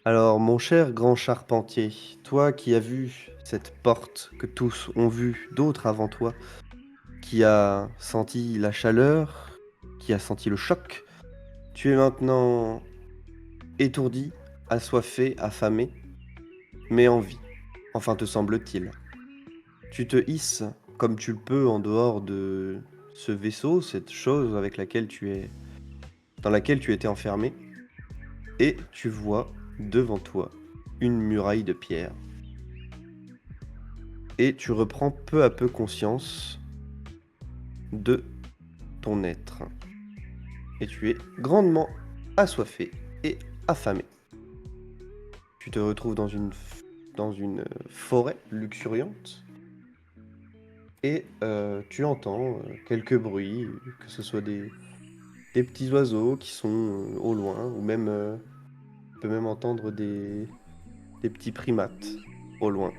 Alors, mon cher grand charpentier, toi qui as vu cette porte que tous ont vue, d'autres avant toi, qui a senti la chaleur, qui a senti le choc, tu es maintenant étourdi, assoiffé, affamé, mais en vie. Enfin, te semble-t-il. Tu te hisses comme tu le peux en dehors de ce vaisseau, cette chose avec laquelle dans laquelle tu étais enfermé, et tu vois devant toi une muraille de pierre. Et tu reprends peu à peu conscience de ton être. Et tu es grandement assoiffé et affamé. Tu te retrouves dans une forêt luxuriante et tu entends quelques bruits, que ce soit des petits oiseaux qui sont au loin, ou même tu peux même entendre des petits primates au loin.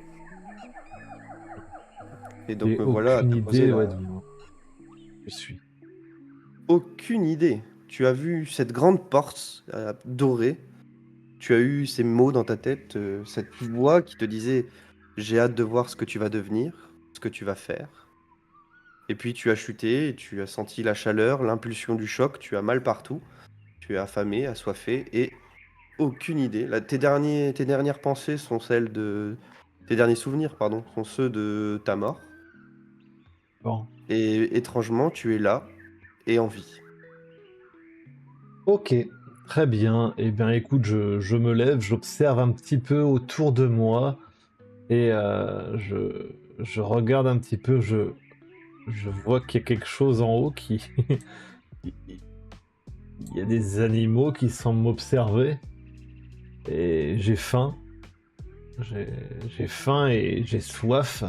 Et donc J'ai me voilà à aucune te poser idée, ouais, la... de où je suis. Aucune idée. Tu as vu cette grande porte dorée. Tu as eu ces mots dans ta tête, cette voix qui te disait: «J'ai hâte de voir ce que tu vas devenir, ce que tu vas faire». Et puis tu as chuté et tu as senti la chaleur, l'impulsion du choc, tu as mal partout, tu es affamé, assoiffé et aucune idée. Là, tes dernières pensées sont celles de tes derniers souvenirs, pardon, sont ceux de ta mort Bon. et étrangement, tu es là et en vie. Ok, très bien. Eh bien, écoute, je me lève, j'observe un petit peu autour de moi et je regarde un petit peu, je vois qu'il y a quelque chose en haut qui... il y a des animaux qui semblent m'observer et j'ai faim. J'ai j'ai faim et j'ai soif.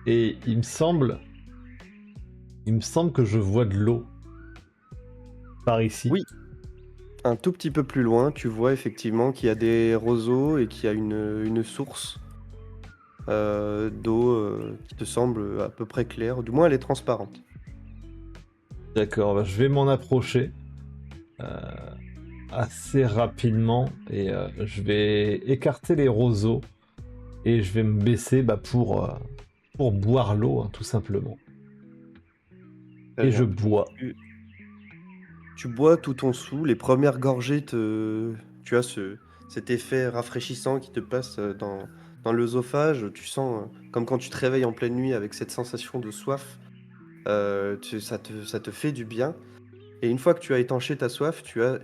Et il me semble que je vois de l'eau par ici. Oui, un tout petit peu plus loin, tu vois effectivement qu'il y a des roseaux et qu'il y a une source d'eau, qui te semble, à peu près claire, du moins elle est transparente. D'accord, bah, je vais m'en approcher euh, assez rapidement et je vais écarter les roseaux et je vais me baisser bah, pour boire l'eau, hein, tout simplement. Très Et je bien. bois. Tu tu bois tout ton sou, les premières gorgées tu as cet effet rafraîchissant qui te passe, dans l'œsophage. Tu sens, comme quand tu te réveilles en pleine nuit avec cette sensation de soif, tu ça te fait du bien et une fois que tu as étanché ta soif, tu as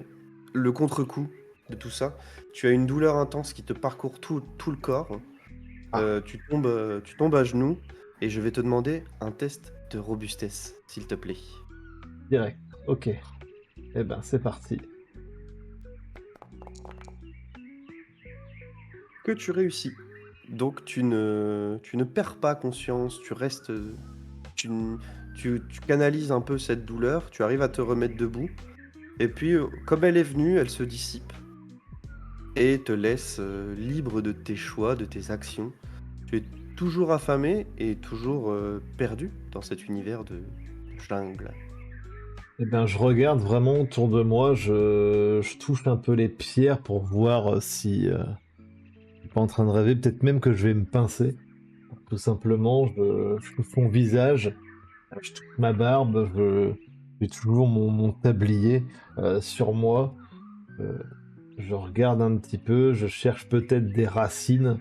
le contre-coup de tout ça. Tu as une douleur intense qui te parcourt tout le corps. Ah, Tu tombes à genoux et je vais te demander un test de robustesse, s'il te plaît. direct. Ok. Eh ben, c'est parti. Que tu réussis. Donc tu ne perds pas conscience, tu restes, tu n tu canalises un peu cette douleur, tu arrives à te remettre debout et puis, comme elle est venue, elle se dissipe et te laisse, libre de tes choix, de tes actions. Tu es toujours affamé et toujours, perdu dans cet univers de jungle. Eh ben, je regarde vraiment autour de moi, je touche un peu les pierres pour voir si je suis pas en train de rêver, peut-être même que je vais me pincer. Tout simplement, je touche mon visage, je touche ma barbe, j'ai toujours mon tablier sur moi. euh, je regarde un petit peu, je cherche peut-être des racines,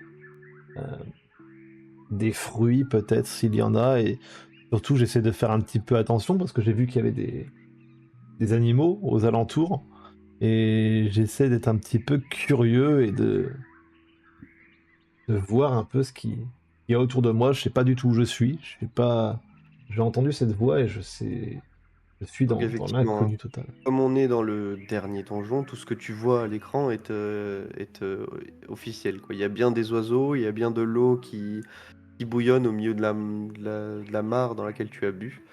euh, des fruits peut-être s'il y en a, et surtout j'essaie de faire un petit peu attention parce que j'ai vu qu'il y avait des animaux aux alentours, et j'essaie d'être un petit peu curieux et de voir un peu qu'il y a autour de moi. Je sais pas du tout où je suis. Je sais pas. J'ai entendu cette voix et je suis Donc dans effectivement, hein, l'inconnu total. comme on est dans le dernier donjon, tout ce que tu vois à l'écran est, officiel, quoi. Il y a bien des oiseaux, il y a bien de l'eau qui bouillonne au milieu de la mare dans laquelle tu as bu,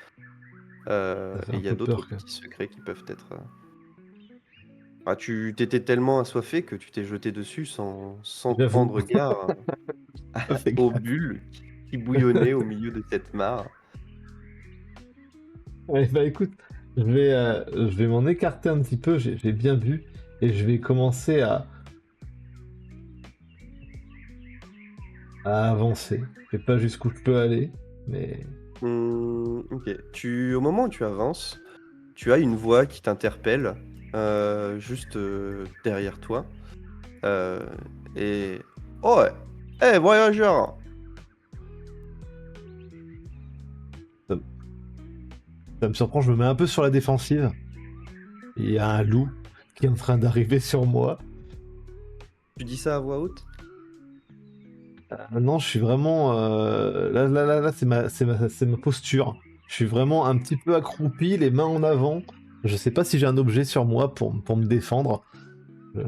Ça fait et un il y a peu d'autres peur quand même. petits secrets qui peuvent être, tu t'étais tellement assoiffé que tu t'es jeté dessus sans J'avoue. prendre garde Ça fait aux gaffe. bulles qui bouillonnaient au milieu de cette mare. Ouais, bah écoute, je vais m'en écarter un petit peu. J'ai bien vu et je vais commencer à avancer. Je sais pas jusqu'où je peux aller, mais Ok. Au moment où tu avances, tu as une voix qui t'interpelle juste derrière toi. Euh, et... Oh ouais! Eh, voyageur! ça, ça me surprend, je me mets un peu sur la défensive. Il y a un loup qui est en train d'arriver sur moi. Tu dis ça à voix haute? Non, je suis vraiment... là, c'est ma posture. Je suis vraiment un petit peu accroupi, les mains en avant. Je sais pas si j'ai un objet sur moi pour me défendre. Euh,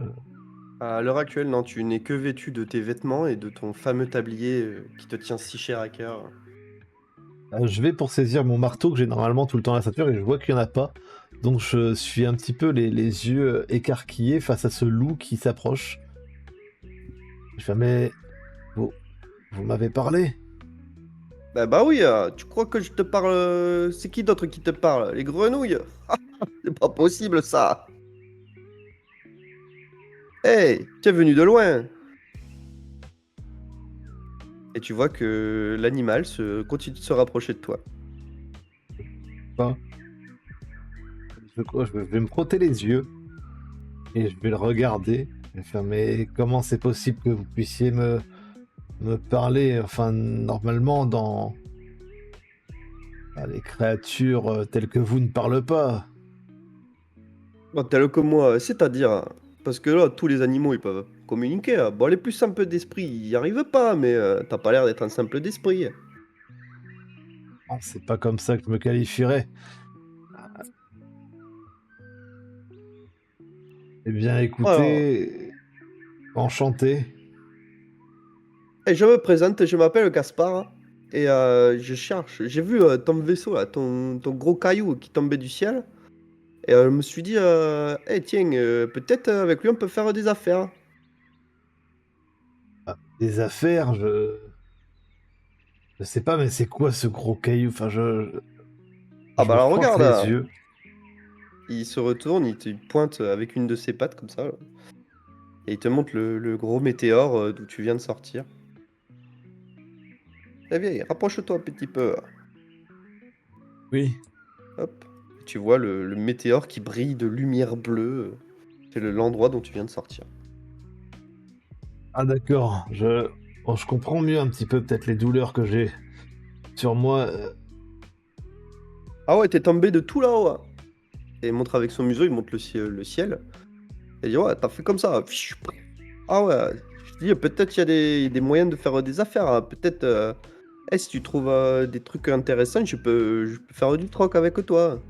À l'heure actuelle, non, tu n'es que vêtu de tes vêtements et de ton fameux tablier qui te tient si cher à cœur. je vais pour saisir mon marteau que j'ai normalement tout le temps à la ceinture et je vois qu'il n'y en a pas. Donc je suis un petit peu les yeux écarquillés face à ce loup qui s'approche. Je fais, mais vous, vous m'avez parlé? Bah oui, tu crois que je te parle... C'est qui d'autre qui te parle? Les grenouilles? C'est pas possible ça! Hey, tu es venu de loin! Et tu vois que l'animal continue de se rapprocher de toi. Pas. Je vais me frotter les yeux et je vais le regarder. Je vais faire, mais comment c'est possible que vous puissiez me parler? Enfin, normalement, les créatures telles que vous ne parlent pas. Bon, tel que moi, c'est-à-dire... Parce que là, tous les animaux, ils peuvent communiquer. Bon, les plus simples d'esprit, ils n'y arrivent pas, mais t'as pas l'air d'être un simple d'esprit. Non, c'est pas comme ça que je me qualifierais. Eh bien, Alors, écoutez, enchanté. et je me présente, je m'appelle Gaspard, et je cherche. J'ai vu ton vaisseau, là, ton gros caillou qui tombait du ciel, et je me suis dit, eh, tiens, peut-être avec lui on peut faire des affaires. Ah, des affaires, je sais pas, mais c'est quoi ce gros caillou? Enfin, Ah je bah me alors frotte regarde, les yeux. il se retourne, il te pointe avec une de ses pattes comme ça, là, et il te montre le gros météore d'où tu viens de sortir. Eh bien, rapproche-toi un petit peu. Oui. Hop. Tu vois le météore qui brille de lumière bleue. C'est l'endroit dont tu viens de sortir. Ah d'accord, bon, je comprends mieux un petit peu peut-être les douleurs que j'ai sur moi. Ah ouais, t'es tombé de tout là-haut, hein. Et il montre avec son museau, il montre le ciel. Et il dit, ouais, t'as fait comme ça. Ah ouais, je dis, peut-être qu'il y a des moyens de faire des affaires, hein. Peut-être, si tu trouves des trucs intéressants, je peux faire du troc avec toi.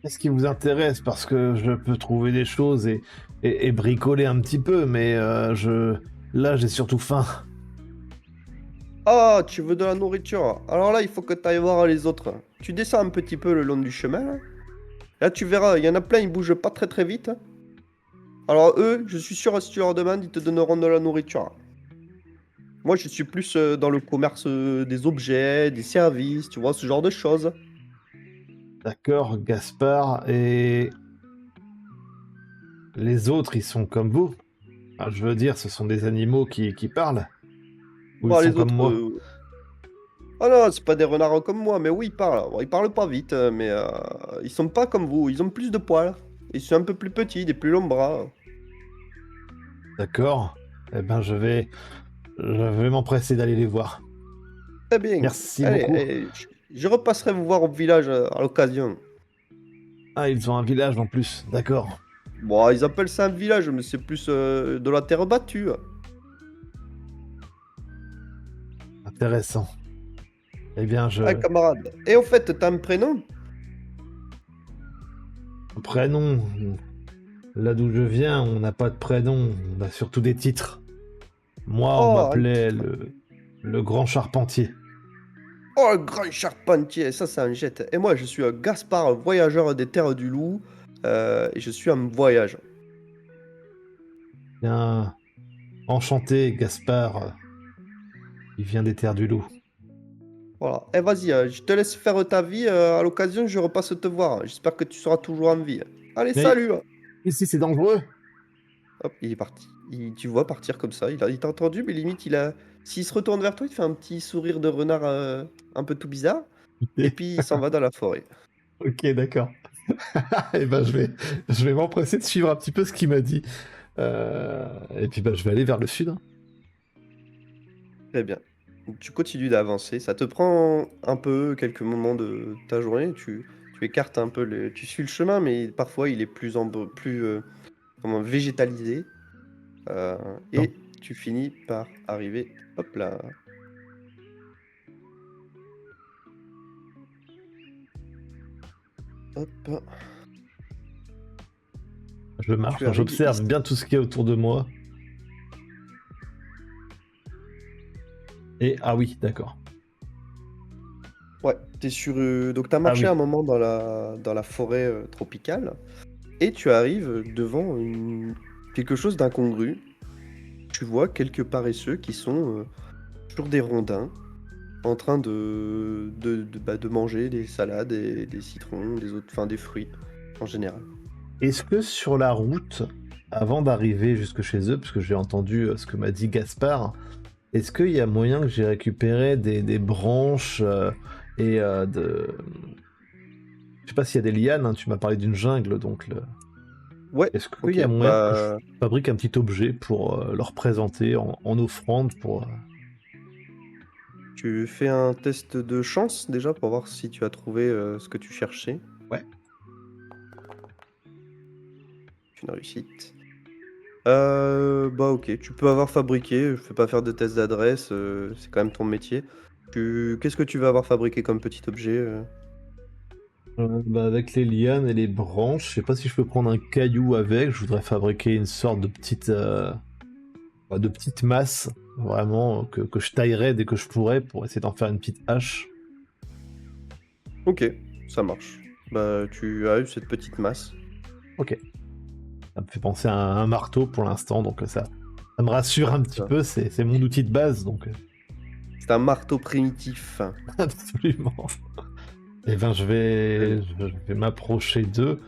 Qu'est-ce qui vous intéresse? Parce que je peux trouver des choses et bricoler un petit peu, mais là j'ai surtout faim. Ah, tu veux de la nourriture? Alors là, il faut que tu ailles voir les autres. Tu descends un petit peu le long du chemin, là. Là, tu verras, il y en a plein, ils bougent pas très très vite. Alors eux, je suis sûr, si tu leur demandes, ils te donneront de la nourriture. Moi, je suis plus dans le commerce des objets, des services, tu vois, ce genre de choses. D'accord, Gaspard, et les autres, ils sont comme vous. Ah, je veux dire, ce sont des animaux qui parlent, ou ils Bon, sont les comme autres... moi. Ah non, c'est pas des renards comme moi, mais oui, ils parlent. Bon, ils parlent pas vite, mais ils sont pas comme vous. Ils ont plus de poils. Ils sont un peu plus petits, des plus longs bras. D'accord? Eh ben je vais m'empresser d'aller les voir. Très bien. Merci Allez, beaucoup. allez, je repasserai vous voir au village à l'occasion. Ah, ils ont un village en plus, d'accord. Bon, ils appellent ça un village, mais c'est plus de la terre battue. Intéressant. Eh bien, Ah, camarade. Et au fait, t'as un prénom? prénom, là d'où je viens, on n'a pas de prénom, on a surtout des titres. Moi, on Oh, un m'appelait titre. le grand charpentier. Oh, le grand charpentier, ça, c'est un jet. Et moi, je suis un Gaspard, voyageur des terres du loup. Et je suis en voyage. Bien, enchanté, Gaspard, il vient des terres du loup. Voilà. Et vas-y, je te laisse faire ta vie. À l'occasion, je repasse te voir. J'espère que tu seras toujours en vie. Allez, Mais salut! ici, c'est dangereux. hop, il est parti. Tu vois partir comme ça, il t'a entendu, mais limite s'il se retourne vers toi, il te fait un petit sourire de renard, un peu tout bizarre et puis il s'en va dans la forêt. Ok, d'accord. Et ben je vais m'empresser de suivre un petit peu ce qu'il m'a dit. Et puis bah, je vais aller vers le sud, hein. Très bien. Donc tu continues d'avancer, ça te prend un peu quelques moments de ta journée, tu écartes un peu tu suis le chemin, mais parfois il est comment, végétalisé, heu Non. et tu finis par arriver, hop là, hop, Je marche, tu hein, arrives j'observe ici. bien tout ce qui est autour de moi. Et ah oui, d'accord. Ouais, tu es sur, donc tu as Ah marché un oui. moment dans la forêt, tropicale et tu arrives devant quelque chose d'incongru. Tu vois quelques paresseux qui sont, sur des rondins en train de manger des salades et des citrons, des autres enfin des fruits en général. Est-ce que sur la route, avant d'arriver jusque chez eux, parce que j'ai entendu ce que m'a dit Gaspard, est-ce qu'il y a moyen que j'ai récupéré des branches et je sais pas s'il y a des lianes, hein, tu m'as parlé d'une jungle, donc Ouais, est-ce qu'il OK, y a moyen que je bah, fabrique un petit objet pour leur présenter en offrande pour... tu fais un test de chance déjà pour voir si tu as trouvé, ce que tu cherchais. Ouais. C'est une réussite. Bah, OK, tu peux avoir fabriqué, je fais pas faire de test d'adresse, c'est quand même ton métier. Qu'est-ce que tu vas avoir fabriqué comme petit objet, Bah, avec les lianes et les branches, je sais pas si je peux prendre un caillou avec, je voudrais fabriquer une sorte de petite masse, vraiment, que je taillerais dès que je pourrais pour essayer d'en faire une petite hache. OK, ça marche. Bah, tu as eu cette petite masse. Ok, ça me fait penser à un marteau pour l'instant, donc ça me rassure un petit Ça. peu, c'est mon outil de base, donc C'est un marteau primitif. absolument. Et ben Très bien. je vais m'approcher d'eux,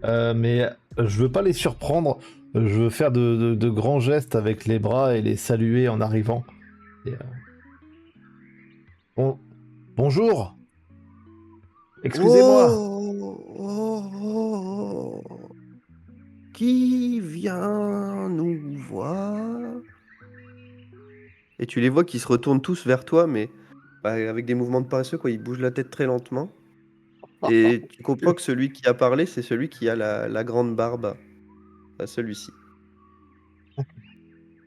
mais je veux pas les surprendre, je veux faire de grands gestes avec les bras et les saluer en arrivant. Et, bon, bonjour, excusez-moi. Oh! Oh! Oh! Oh! Qui vient nous voir? Et tu les vois qui se retournent tous vers toi, mais bah, avec des mouvements de paresseux, quoi. Ils bougent la tête très lentement et tu comprends que celui qui a parlé, c'est celui qui a la grande barbe, celui-ci.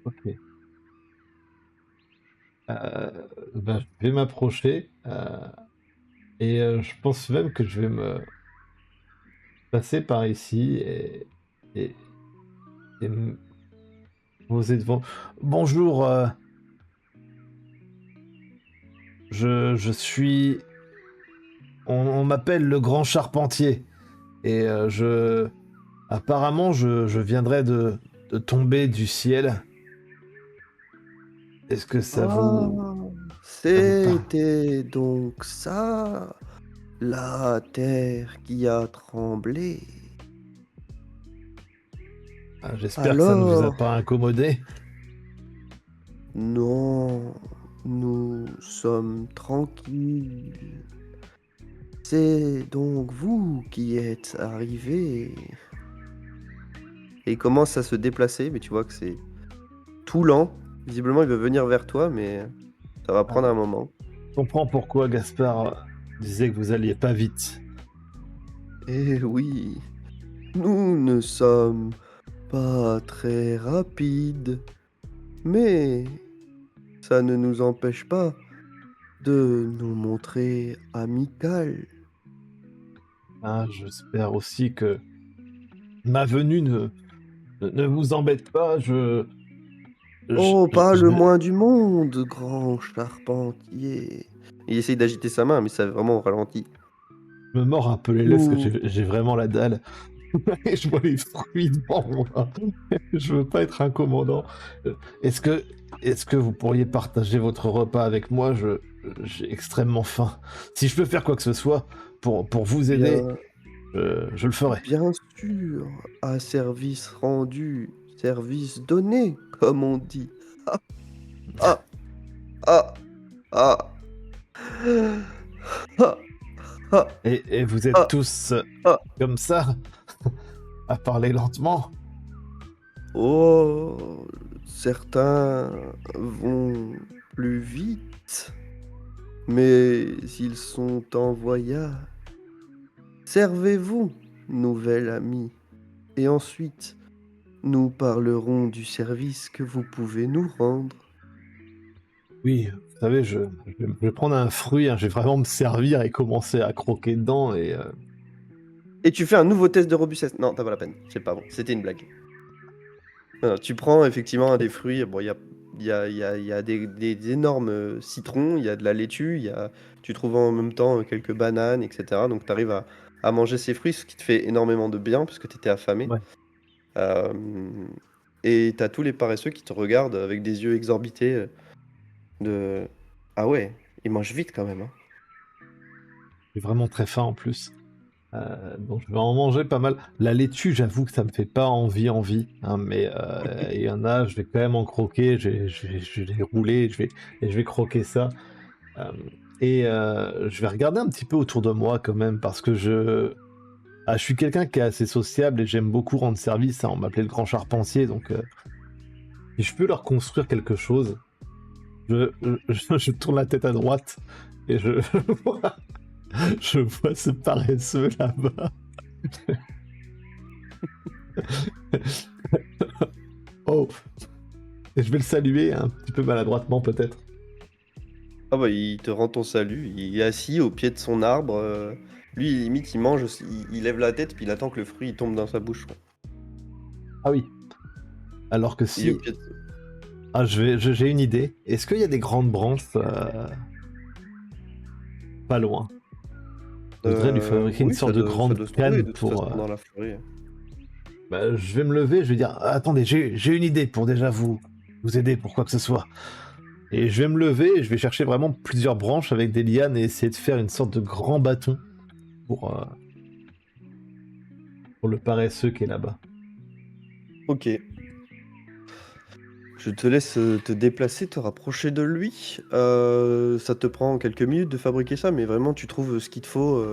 Ok. Ben, je vais m'approcher et je pense même que je vais me passer par ici et, et me poser devant. Bonjour, je suis. On m'appelle le grand charpentier et apparemment, je viendrais de tomber du ciel. Est-ce que Ah! ça vous parle? C'était donc ça, la terre qui a tremblé. Ah, j'espère que ça ne vous a Alors, pas incommodé. non, nous sommes tranquilles. C'est donc vous qui êtes arrivé. Et il commence à se déplacer, mais tu vois que c'est tout lent. Visiblement, il veut venir vers toi, mais ça va Ah, prendre un moment. je comprends pourquoi Gaspard disait que vous alliez pas vite. Eh oui, nous ne sommes pas très rapides, mais ça ne nous empêche pas de nous montrer amical. Ah, j'espère aussi que ma venue ne vous embête pas. Oh, pas Je le moins du monde, grand charpentier. Il essaye d'agiter sa main, mais ça vraiment au ralenti. me mords un peu les lèvres parce Nous, que j'ai vraiment la dalle. Et je vois les fruits devant moi. Je veux pas être un commandant. Euh, Est-ce que, est-ce que vous pourriez partager votre repas avec moi? J'ai extrêmement faim. Si je peux faire quoi que ce soit pour vous aider, bien, je le ferai. bien sûr, à service rendu, service donné, comme on dit. Ah, ah, ah, ah, ah, ah, Et vous êtes ah, tous ah. comme ça, à parler lentement. Oh, certains vont plus vite, mais s'ils sont en voyage, servez-vous, nouvel ami, et ensuite nous parlerons du service que vous pouvez nous rendre. Oui, vous savez, je vais prendre un fruit, hein, je vais vraiment me servir et commencer à croquer dedans et Et tu fais un nouveau test de robustesse. Non, t'as pas la peine, c'est pas bon, c'était une blague. Non, tu prends effectivement un des fruits, bon, il y a des énormes citrons, il y a de la laitue, tu trouves en même temps quelques bananes, etc. Donc tu arrives à manger ces fruits, ce qui te fait énormément de bien, parce que tu étais affamé. ouais. Euh, et tu as tous les paresseux qui te regardent avec des yeux exorbités de... Ah ouais, ils mangent vite quand même, hein. J'ai vraiment très faim en plus. Donc je vais en manger pas mal. La laitue, j'avoue que ça me fait pas envie, hein, mais il y en a, je vais quand même en croquer, je vais les rouler, je vais croquer ça. Euh, je vais regarder un petit peu autour de moi quand même, parce que je suis quelqu'un qui est assez sociable et j'aime beaucoup rendre service, hein. On m'appelait le grand charpentier, donc si je peux leur construire quelque chose, je tourne la tête à droite et je vois ce paresseux là-bas. Oh, et je vais le saluer un petit peu maladroitement peut-être. Ah bah il te rend ton salut, il est assis au pied de son arbre. Lui, limite, il mange, il lève la tête, puis il attend que le fruit il tombe dans sa bouche, quoi. Ah oui. Alors que Il est au si... pied de... Ah, j'ai une idée. Est-ce qu'il y a des grandes branches pas loin? Je voudrais lui fabriquer une Oui, sorte de ça grande doit se trouver canne de toute pour... façon dans la forêt, hein. Bah, je vais me lever, je vais dire, attendez, j'ai une idée pour déjà vous aider pour quoi que ce soit. Et je vais me lever et je vais chercher vraiment plusieurs branches avec des lianes et essayer de faire une sorte de grand bâton pour, euh, pour le paresseux qui est là-bas. Ok. Je te laisse te déplacer, te rapprocher de lui. Ça te prend quelques minutes de fabriquer ça, mais vraiment tu trouves ce qu'il te faut.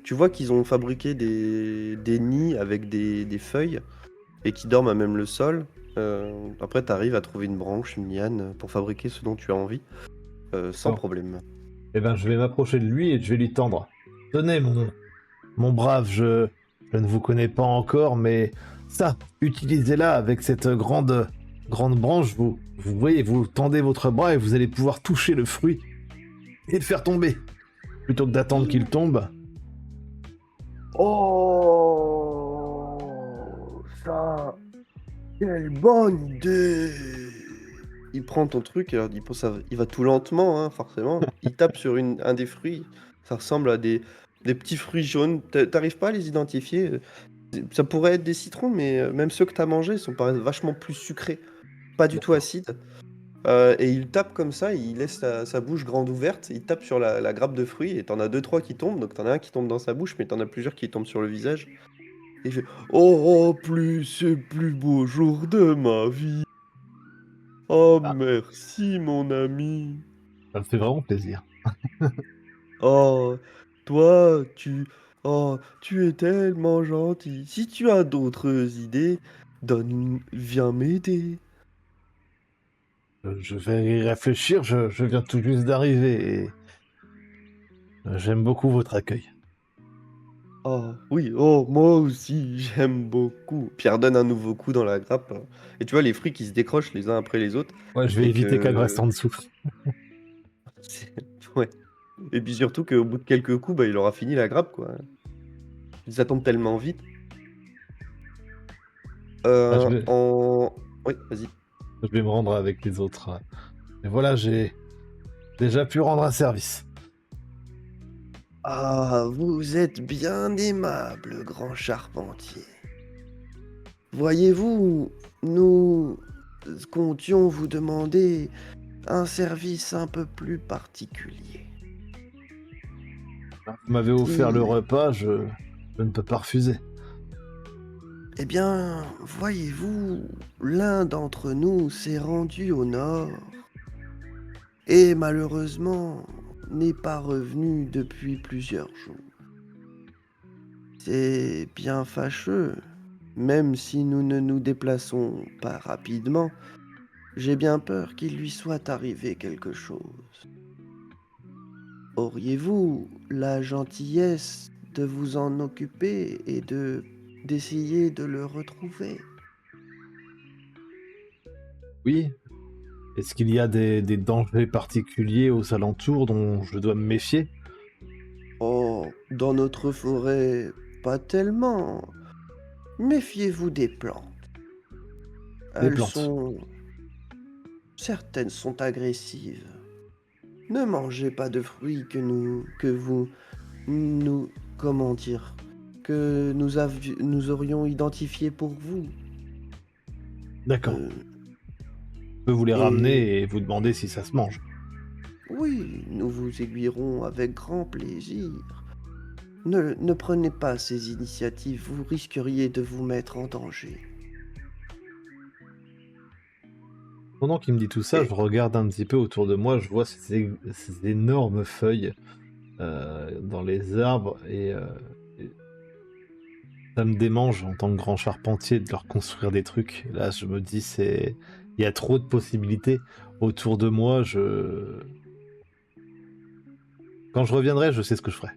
Tu vois qu'ils ont fabriqué des nids avec des feuilles et qui dorment à même le sol. Après, tu arrives à trouver une branche, une liane pour fabriquer ce dont tu as envie, sans D'accord. problème. Eh ben, je vais m'approcher de lui et je vais lui tendre. Tenez, mon brave, je ne vous connais pas encore, mais ça, utilisez-la avec cette grande branche. Vous voyez, vous tendez votre bras et vous allez pouvoir toucher le fruit et le faire tomber. Plutôt que d'attendre qu'il tombe. Oh, ça, quelle bonne idée! Il prend ton truc, alors il va tout lentement, hein, forcément. Il tape sur un des fruits. Ça ressemble à des petits fruits jaunes. T'arrives pas à les identifier. Ça pourrait être des citrons, mais même ceux que t'as mangés sont paraissent vachement plus sucrés, pas du tout D'accord. acides. Et il tape comme ça, il laisse sa bouche grande ouverte, il tape sur la grappe de fruits, et t'en as deux, trois qui tombent. Donc t'en as un qui tombe dans sa bouche, mais t'en as plusieurs qui tombent sur le visage. Et il fait oh, c'est le plus beau jour de ma vie. Oh, Ah, merci, mon ami. ça me fait vraiment plaisir. Oh, toi, tu es tellement gentil. Si tu as d'autres idées, viens m'aider. Je vais y réfléchir, je viens tout juste d'arriver et j'aime beaucoup votre accueil. Oh, oui, oh, moi aussi, j'aime beaucoup. Pierre donne un nouveau coup dans la grappe. Et tu vois les fruits qui se décrochent les uns après les autres. Ouais, je vais Et éviter qu'elle reste que. en dessous. c'est- Ouais. Et puis surtout qu'au bout de quelques coups, bah, il aura fini la grappe, quoi. Ça tombe tellement vite. Ah, Euh, en... Oui, vas-y. je vais me rendre avec les autres. Et voilà, j'ai déjà pu rendre un service. Ah, vous êtes bien aimable, grand charpentier. Voyez-vous, nous comptions vous demander un service un peu plus particulier. Vous m'avez offert le Si, repas, je ne peux pas refuser. Eh bien, voyez-vous, l'un d'entre nous s'est rendu au nord et malheureusement n'est pas revenu depuis plusieurs jours. C'est bien fâcheux, même si nous ne nous déplaçons pas rapidement, j'ai bien peur qu'il lui soit arrivé quelque chose. Auriez-vous la gentillesse de vous en occuper et d'essayer de le retrouver? Oui. Est-ce qu'il y a des dangers particuliers aux alentours dont je dois me méfier? Oh, dans notre forêt, pas tellement. Méfiez-vous des plantes. Des Elles plantes. sont... Certaines sont agressives. Ne mangez pas de fruits que vous, nous, comment dire, que nous aurions identifiés pour vous. D'accord. Euh, Je peux vous les et ramener et vous demander si ça se mange. oui, nous vous aiguillerons avec grand plaisir. Ne prenez pas ces initiatives, vous risqueriez de vous mettre en danger. Pendant qu'il me dit tout ça, je Et regarde un petit peu autour de moi, je vois ces énormes feuilles dans les arbres et ça me démange en tant que grand charpentier de leur construire des trucs. Là, je me dis, il y a trop de possibilités autour de moi. Quand je reviendrai, je sais ce que je ferai.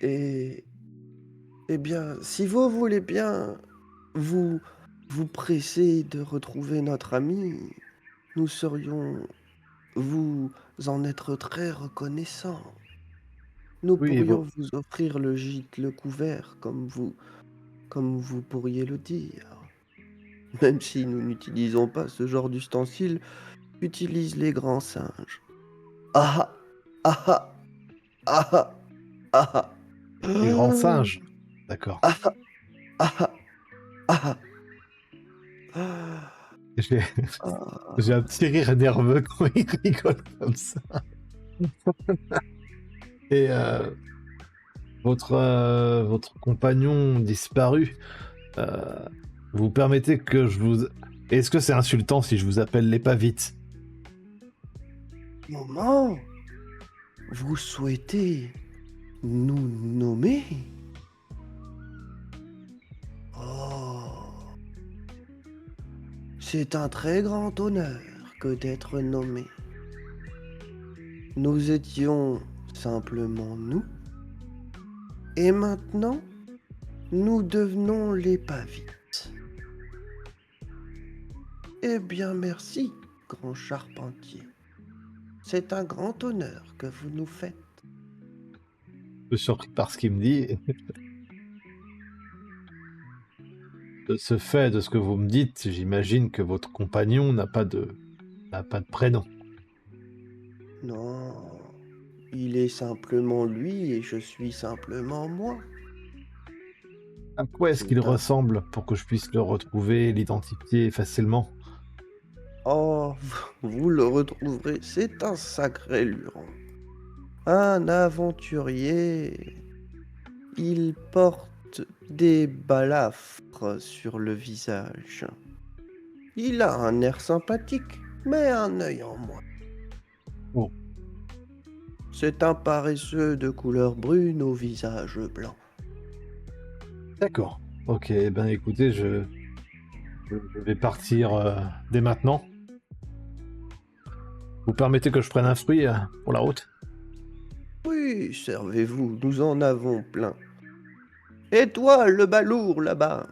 et eh bien, si vous voulez bien vous vous presser de retrouver notre ami, nous serions vous en être très reconnaissants. Nous Oui, pourrions vous offrir le gîte, le couvert, comme vous pourriez le dire. Même si nous n'utilisons pas ce genre d'ustensile, utilisent les grands singes. Ah ah ah ah ah les grands ah singes. D'accord. ah ah ah ah J'ai j'ai un ah. petit rire nerveux quand il rigole comme ça. Et votre compagnon disparu, euh, vous permettez que je vous... Est-ce que c'est insultant si je vous appelle les pas vite? Moment, vous souhaitez nous nommer? Oh, c'est un très grand honneur que d'être nommé. Nous étions simplement nous, et maintenant, nous devenons les Pavites. Eh bien, merci, grand charpentier. C'est un grand honneur que vous nous faites. Un peu surpris par ce qu'il me dit. De ce fait, de ce que vous me dites, j'imagine que votre compagnon n'a pas de prénom. Non, il est simplement lui et je suis simplement moi. À quoi est-ce qu'il C'est un... ressemble pour que je puisse le retrouver, l'identifier facilement? Oh, vous le retrouverez, c'est un sacré luron. Un aventurier. Il porte des balafres sur le visage. Il a un air sympathique, mais un œil en moins. Oh, C'est un paresseux de couleur brune au visage blanc. d'accord. Ok, ben écoutez, je vais partir dès maintenant. Vous permettez que je prenne un fruit pour la route? Oui, servez-vous, nous en avons plein. Et toi, le balourd là-bas,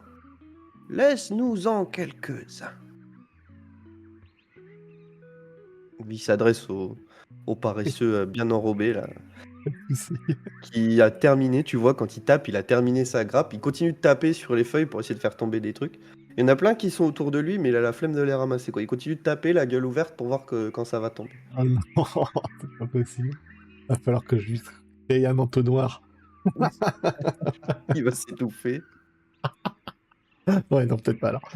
laisse-nous-en quelques-uns. Il s'adresse au paresseux bien enrobé là, qui a terminé, tu vois, quand il tape, il a terminé sa grappe, il continue de taper sur les feuilles pour essayer de faire tomber des trucs. Il y en a plein qui sont autour de lui, mais il a la flemme de les ramasser, quoi. Il continue de taper, la gueule ouverte, pour voir quand ça va tomber. Ah non, c'est pas possible. Va falloir que je lui crée un entonnoir. Il va s'étouffer. Ouais, non, peut-être pas alors.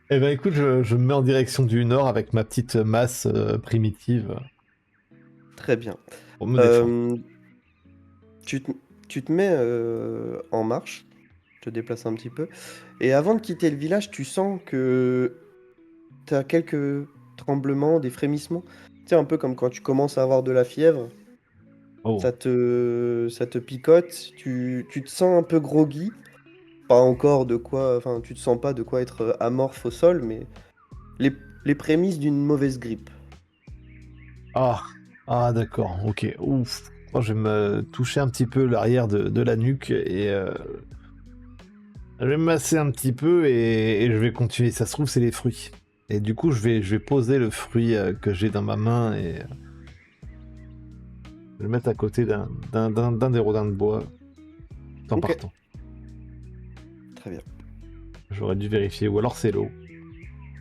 Eh ben écoute, je me mets en direction du nord avec ma petite masse primitive Très bien. pour me défendre. Euh, tu te- tu te mets, en marche, je te déplace un petit peu et avant de quitter le village, tu sens que tu as quelques tremblements, des frémissements. Tu sais, un peu comme quand tu commences à avoir de la fièvre, Oh. ça te picote, tu te sens un peu groggy, pas encore de quoi enfin, tu te sens pas de quoi être, amorphe au sol, mais les les prémices d'une mauvaise grippe. Ah! Ah d'accord, OK. Ouf! Oh, je vais me toucher un petit peu l'arrière de la nuque et je vais me masser un petit peu et je vais continuer. Ça se trouve, c'est les fruits et du coup, je vais poser le fruit, que j'ai dans ma main et je vais le mettre à côté d'un des rodins de bois, tout en OK, partant. très bien. J'aurais dû vérifier ou alors c'est l'eau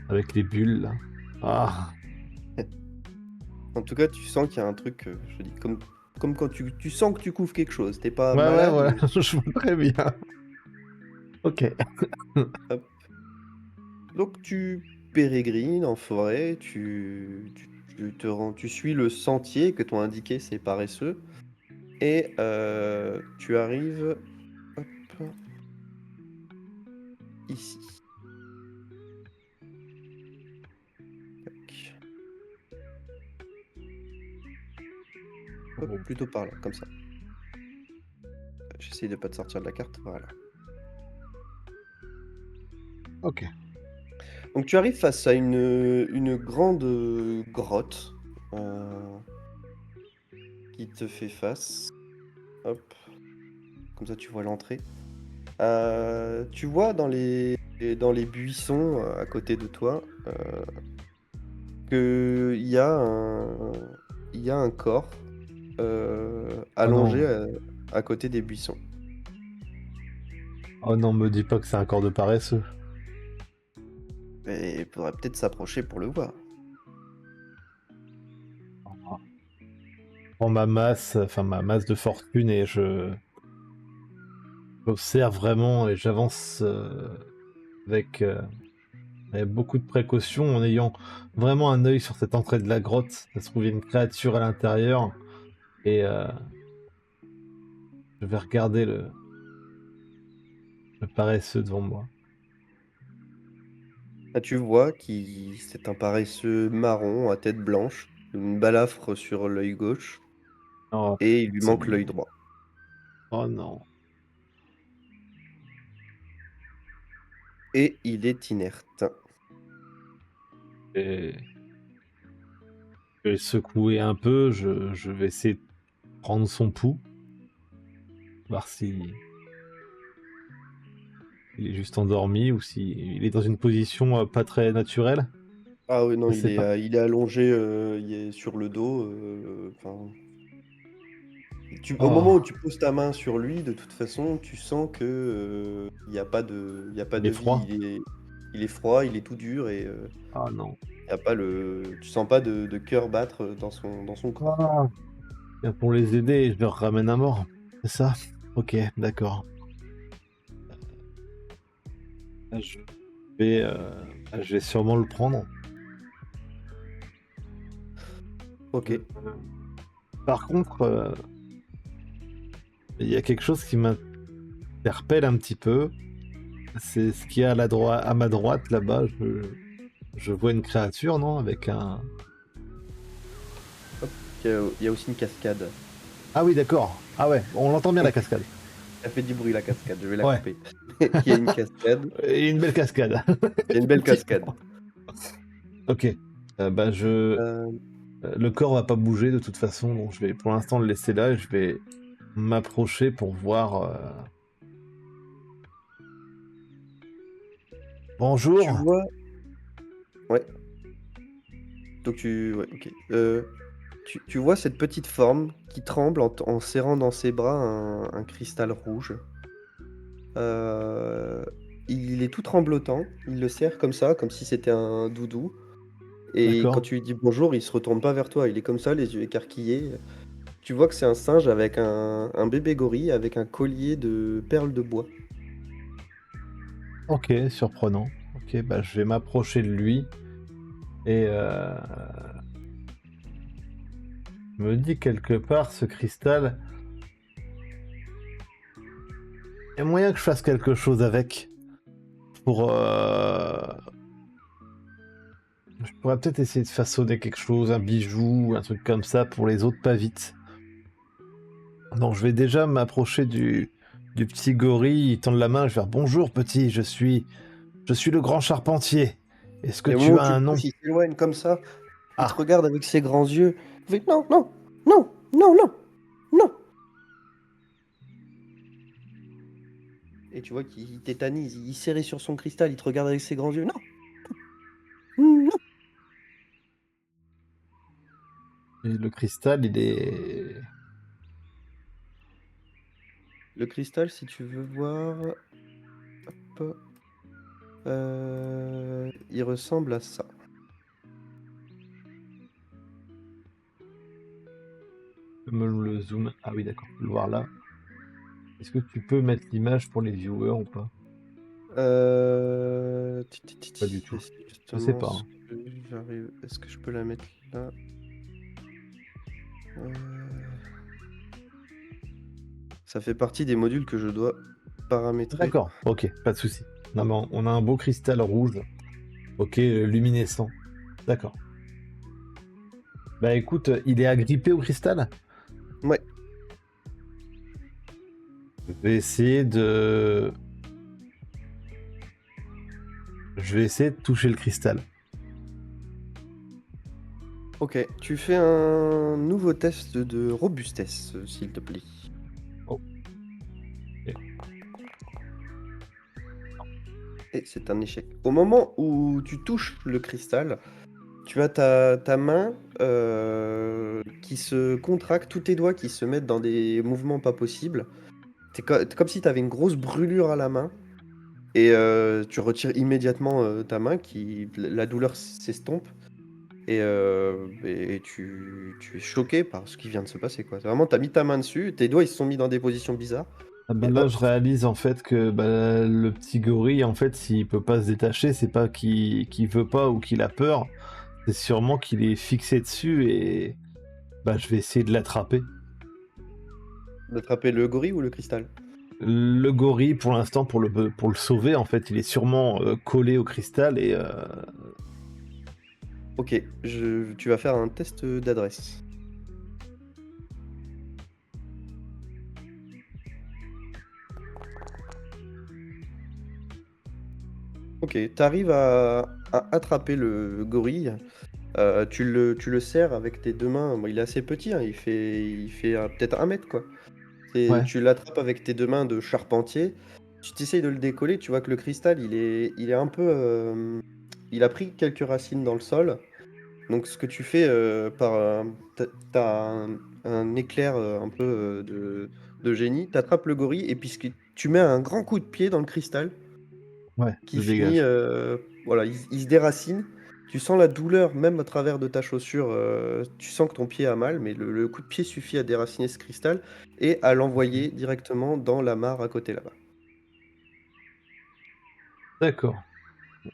avec les bulles là. Ah! En tout cas, tu sens qu'il y a un truc, je te dis, comme quand tu sens que tu couves quelque chose. Tu es pas Ouais, ouais, malade, voilà, mais je vois très bien. OK. hop. Donc tu pérégrines en forêt, tu suis le sentier que t'ont indiqué ces paresseux et tu arrives, hop, ici. Tac. Hop, Oh. plutôt par là, comme ça. J'essaye de pas te sortir de la carte, voilà. OK. Donc tu arrives face à une grande, grotte, heu, qui te fait face. Hop, comme ça tu vois l'entrée. Tu vois dans les buissons, à côté de toi, qu'il y a il y a un corps, Oh allongé, non. à côté des buissons. Oh non, me dis pas que c'est un corps de paresseux. Et il faudrait peut-être s'approcher pour le voir. Je prends ma masse, enfin ma masse de fortune et je j'observe vraiment et j'avance, avec, avec beaucoup de précautions en ayant vraiment un œil sur cette entrée de la grotte. Ça se trouve, il y a une créature à l'intérieur et je vais regarder le paresseux devant moi. Ah, tu vois qui c'est un paresseux marron à tête blanche, une balafre sur l'œil gauche Oh, et il lui c'est manque l'œil mignon. droit. Oh non. Et il est inerte. Et je vais le secouer un peu, je vais essayer de prendre son pouls, voir si il est juste endormi ou si il est dans une position, pas très naturelle. Ah oui, non, Je sais pas. il est allongé, il est sur le dos, enfin, au moment où Oh, tu poses ta main sur lui, de toute façon, tu sens que, il y a pas il est de froid? vie. Il est froid, il est tout dur et Ah non. il y a pas tu sens pas de cœur battre, dans son corps. Ah! Bien pour les aider, je leur ramène un mort, c'est ça? OK, d'accord. Bah, vais, heu, je vais sûrement le prendre. OK. Heu, par contre, il y a quelque chose qui m'interpelle un petit peu, c'est ce qu'il y a à ma droite là-bas, je vois une créature, non? Avec un Hop, il y a aussi une cascade. ah oui d'accord. Ah ouais, on l'entend bien la cascade. Elle fait du bruit la cascade, je vais la Ouais, couper. Il y a une cascade, et une belle cascade, il y a une belle cascade. effectivement. OK, bah, Heu, le corps va pas bouger de toute façon, donc je vais pour l'instant le laisser là et je vais m'approcher pour voir, tu bonjour! vois ouais, donc ouais, OK. Tu vois cette petite forme qui tremble en serrant dans ses bras un cristal rouge. Heu, il est tout tremblotant, il le serre comme ça, comme si c'était un doudou et quand D'accord. tu lui dis bonjour, il se retourne pas vers toi, il est comme ça, les yeux écarquillés. Tu vois que c'est un singe avec un bébé gorille avec un collier de perles de bois. OK, surprenant. OK, bah, je vais m'approcher de lui et je me dis quelque part ce cristal, y a moyen que je fasse quelque chose avec pour. Je pourrais peut-être essayer de façonner quelque chose, un bijou, un truc comme ça pour les autres pas vite. Donc je vais déjà m'approcher du petit gorille, tendre la main, je vais faire bonjour petit, je suis le grand charpentier. Est-ce que Et au moment tu où as tu le un nom? touches, il s'éloigne comme ça, il te Ah, regarde avec ses grands yeux. Il fait non, non, non, non, non, non. Et tu vois qu'il tétanise, il serrait sur son cristal, il te regarde avec ses grands yeux. Non, non. et le cristal, il est. Le cristal, si tu veux voir, hop, il ressemble à ça. Me le zoom. Ah oui, d'accord, je peux le voir là. Est-ce que tu peux mettre l'image pour les viewers ou pas? Pas du tout. C'est Je sais justement pas, ce hein. que j'arrive. Est-ce que je peux la mettre là? Euh, Ça fait partie des modules que je dois paramétrer. D'accord, ok, pas de souci. Non, mais on a un beau cristal rouge, ok, luminescent. D'accord. Bah écoute, il est agrippé au cristal? Ouais, Je vais essayer de. Je vais essayer de toucher le cristal. ok. Tu fais un nouveau test de robustesse, s'il te plaît. Oh, ok. Et c'est un échec. Au moment où tu touches le cristal, tu as ta main qui se contracte, tous tes doigts qui se mettent dans des mouvements pas possibles. T'es comme si tu avais une grosse brûlure à la main. Et tu retires immédiatement ta main, la douleur s'estompe. Et tu es choqué par ce qui vient de se passer, quoi. Vraiment, t'as mis ta main dessus, tes doigts ils se sont mis dans des positions bizarres. Ah ben Et là, hop, je réalise en fait que bah, le petit gorille, en fait, s'il peut pas se détacher, c'est pas qu'il veut pas ou qu'il a peur, c'est sûrement qu'il est fixé dessus et bah je vais essayer de l'attraper. d'attraper le gorille ou le cristal? Le gorille, pour l'instant, pour le sauver, en fait, il est sûrement collé au cristal et Ok, tu vas faire un test d'adresse. Ok, t'arrives à attraper le gorille. Tu le serres avec tes deux mains. Bon, il est assez petit, hein, il fait peut-être 1 mètre, quoi. ouais, Tu l'attrapes avec tes deux mains de charpentier. Tu t'essayes de le décoller, tu vois que le cristal, il est un peu. Il a pris quelques racines dans le sol. Donc, ce que tu fais t'as un éclair un peu de génie. T'attrapes le gorille et puis tu mets un grand coup de pied dans le cristal ouais, qui je finit. dégage. Voilà, il se déracine. Tu sens la douleur même à travers de ta chaussure. Tu sens que ton pied a mal, mais le coup de pied suffit à déraciner ce cristal et à l'envoyer directement dans la mare à côté là-bas. D'accord.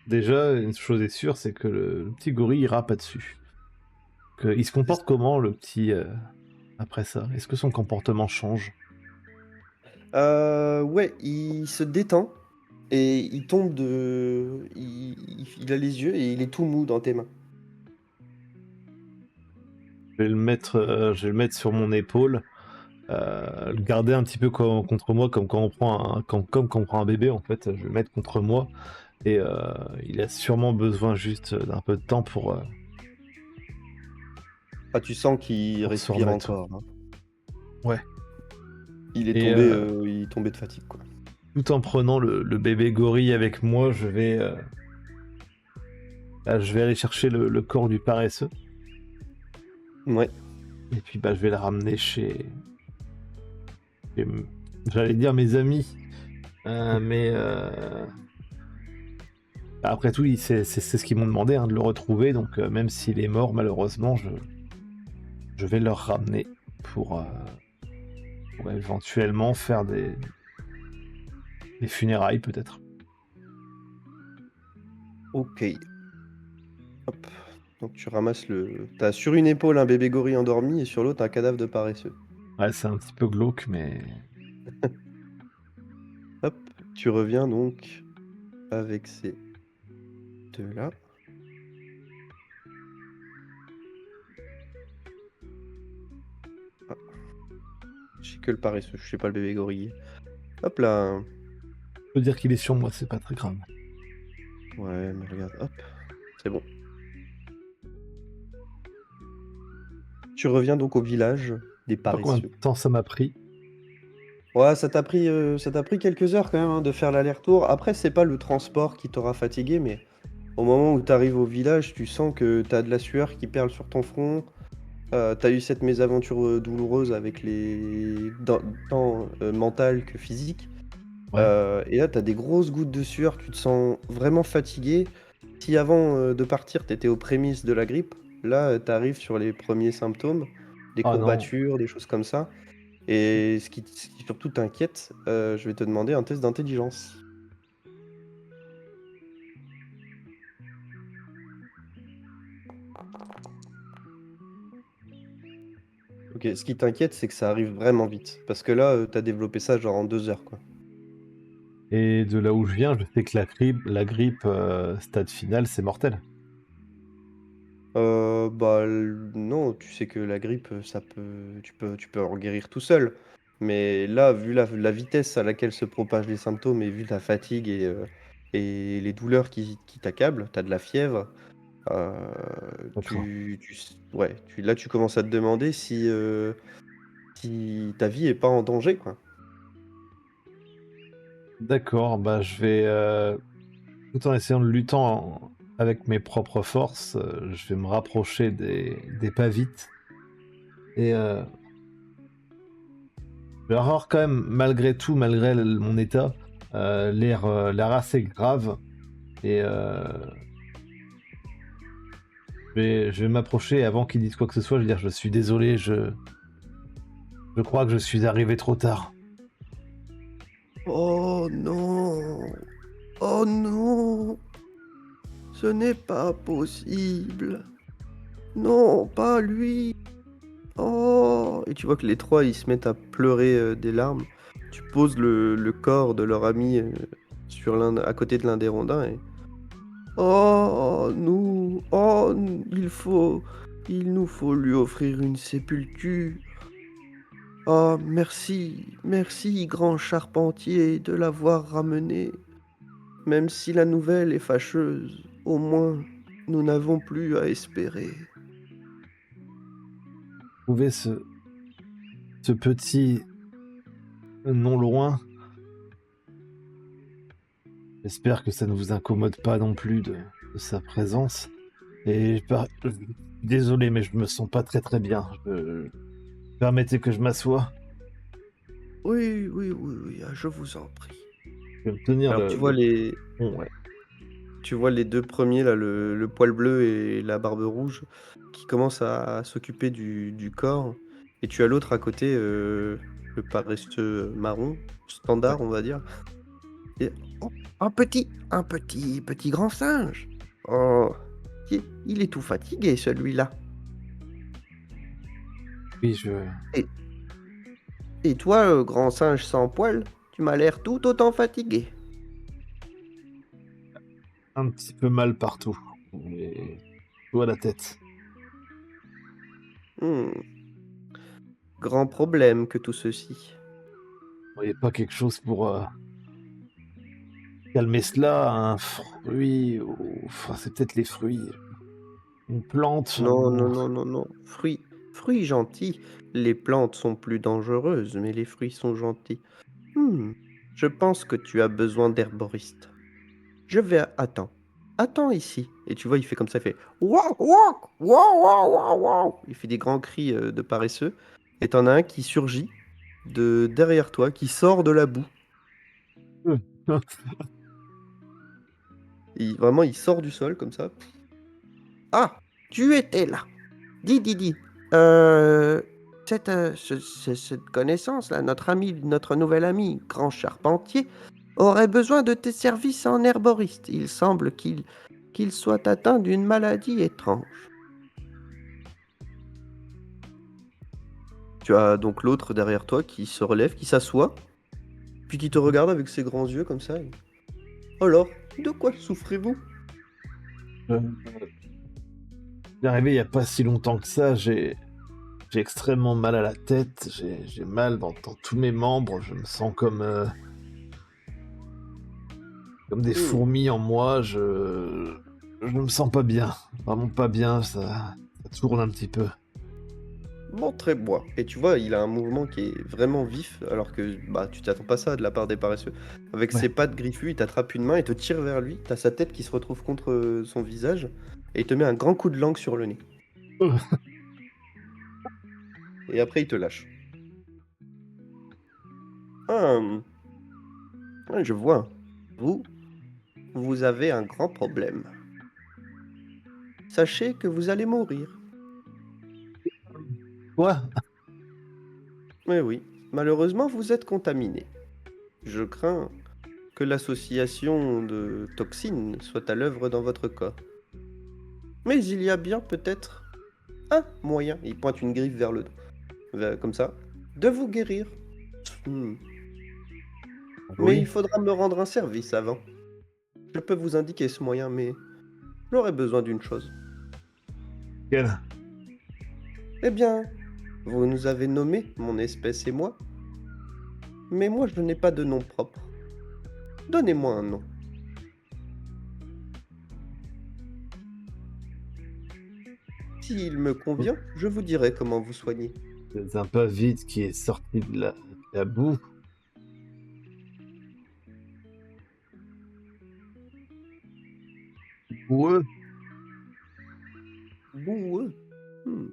Déjà, une chose est sûre, c'est que le petit gorille ira pas dessus. Il se C'est comporte ça. comment, le petit, après ça? Est-ce que son comportement change? Ouais, il se détend et il tombe de. Il a les yeux et il est tout mou dans tes mains. Je vais le mettre sur mon épaule, le garder un petit peu contre moi, comme quand on prend comme quand on prend un bébé en fait. Je vais le mettre contre moi et il a sûrement besoin juste d'un peu de temps Ah, tu sens qu'il pour se respire remettre. encore, hein. Ouais. Il Et est tombé, il est tombé de fatigue, quoi. tout en prenant le bébé gorille avec moi, je vais aller chercher le corps du paresseux Ouais. et puis bah, je vais le ramener chez j'allais dire mes amis, mais après tout, c'est ce qu'ils m'ont demandé, hein, de le retrouver, donc même s'il est mort, malheureusement, je vais le ramener pour, pour éventuellement faire des funérailles, peut-être. Ok. Hop. Donc tu ramasses T'as sur une épaule un bébé gorille endormi et sur l'autre un cadavre de paresseux. Ouais, c'est un petit peu glauque, mais Hop, tu reviens donc avec ces 2 là. Ah, j'ai que le paresseux, je sais pas le bébé gorille. Hop là. Je peux dire qu'il est sur moi, c'est pas très grave. Ouais, mais regarde, hop, c'est bon. Tu reviens donc au village des Pas combien de paresseux. temps ça m'a pris. Ouais, ça t'a pris quelques heures quand même, hein, de faire l'aller-retour. Après, c'est pas le transport qui t'aura fatigué, mais au moment où tu arrives au village, tu sens que tu as de la sueur qui perle sur ton front. Tu eu cette mésaventure, douloureuse avec les tant, mentale que physique. Ouais. Et là, tu as des grosses gouttes de sueur, tu te sens vraiment fatigué. Si avant, de partir, tu étais aux prémices de la grippe, là, tu arrives sur les premiers symptômes, des Ah non. courbatures, des choses comme ça. Et ce qui surtout t'inquiète, je vais te demander un test d'intelligence. OK, ce qui t'inquiète, c'est que ça arrive vraiment vite. Parce que là, tu développé ça genre en 2 heures, quoi. Et de là où je viens, je sais que la grippe, stade final, c'est mortel. Bah, l non, tu sais que la grippe, ça peut tu peux en guérir tout seul. Mais là, vu la vitesse à laquelle se propagent les symptômes et vu ta fatigue et les douleurs qui t'accablent, tu as de la fièvre, heu, D'accord. ouais, tu commences à te demander si ta vie est pas en danger, quoi. D'accord, bah, je vais, tout en essayant de lutter avec mes propres forces, je vais me rapprocher des pas-vite et je vais avoir quand même, malgré tout, malgré mon état, l'air assez grave et je vais m'approcher et avant qu'ils disent quoi que ce soit, je vais dire: «Je suis désolé, je crois que je suis arrivé trop tard». Oh non! Oh non! Ce n'est pas possible! Non, pas lui! Oh! Et tu vois que les 3 ils se mettent à pleurer, des larmes. Tu poses le corps de leur ami, sur l'un à côté de l'un des rondins et «Oh nous! Oh n il nous faut lui offrir une sépulture. Oh merci, merci grand charpentier de l'avoir ramené. Même si la nouvelle est fâcheuse, au moins nous n'avons plus à espérer.» Trouver ce petit non loin, j'espère que ça ne vous incommode pas non plus de sa présence et je suis désolé mais je me sens pas très, très bien. Permettez que je m'assoie? «Oui, oui, oui, oui, ah, je vous en prie.» Je vais me tenir Alors le front, ouais. tu vois les 2 premiers là, le poil bleu et la barbe rouge qui commencent à s'occuper du corps et tu as l'autre à côté, le paresseux marron, Ouais. standard on va dire et «Oh, petit grand singe! Oh, il est tout fatigué celui-là Oui, et toi, grand singe sans poil, tu m'as l'air tout autant fatigué.» un petit peu mal partout et tout à la tête. Mmh, grand problème que tout ceci. Vous voyez pas quelque chose pour, calmer cela? Un fruit ou enfin, c'est peut-être les fruits. Une plante Non, non, ou non, non, non. Fruits gentils. Les plantes sont plus dangereuses, mais les fruits sont gentils. Mmh, je pense que tu as besoin d'herboriste. Je vais attends, attends ici et tu vois, il fait comme ça, il fait: «Wouah, wouah, wouah, wouah, wouah, wouah.» Il fait des grands cris, de paresseux et tu en as un qui surgit de derrière toi, qui sort de la boue. Vraiment, il sort du sol comme ça. «Ah, tu étais là. Dis, cette, cette connaissance-là, notre ami, notre nouvel ami, grand charpentier, aurait besoin de tes services en herboriste. Il semble qu'il soit atteint d'une maladie étrange.» Tu as donc l'autre derrière toi qui se relève, qui s'assoit puis qui te regarde avec ses grands yeux comme ça. Alors, de quoi souffrez-vous? Euh, J'ai arrivé il y a pas si longtemps que ça, j'ai extrêmement mal à la tête, j'ai mal dans tous mes membres, je me sens comme des Hmm. fourmis en moi, je me sens pas bien, vraiment pas bien, ça tourne un petit peu. Montrez-moi. Et tu vois, il a un mouvement qui est vraiment vif, alors que bah tu t'attends pas ça de la part des paresseux. Avec ses Ouais. pattes griffues, il t'attrape une main et te tire vers lui. T'as sa tête qui se retrouve contre son visage et il te met un grand coup de langue sur le nez. Et après, il te lâche. Ah, ouais, je vois. Vous, vous avez un grand problème. Sachez que vous allez mourir. Quoi? Mais oui, malheureusement, vous êtes contaminé. Je crains que l'association de toxines soit à l'œuvre dans votre corps. Mais il y a bien peut-être un moyen, il pointe une griffe vers le dos, comme ça, de vous guérir. Hmm. Mais il Oui. faudra me rendre un service avant. Je peux vous indiquer ce moyen, mais j'aurais besoin d'une chose. Quel? Eh bien, vous nous avez nommé, mon espèce et moi, mais moi je n'ai pas de nom propre. Donnez-moi un nom. S'il me convient, je vous dirai comment vous soigner. C'est un pas vide qui est sorti de la boue. Boueux. Boueux. Hmm.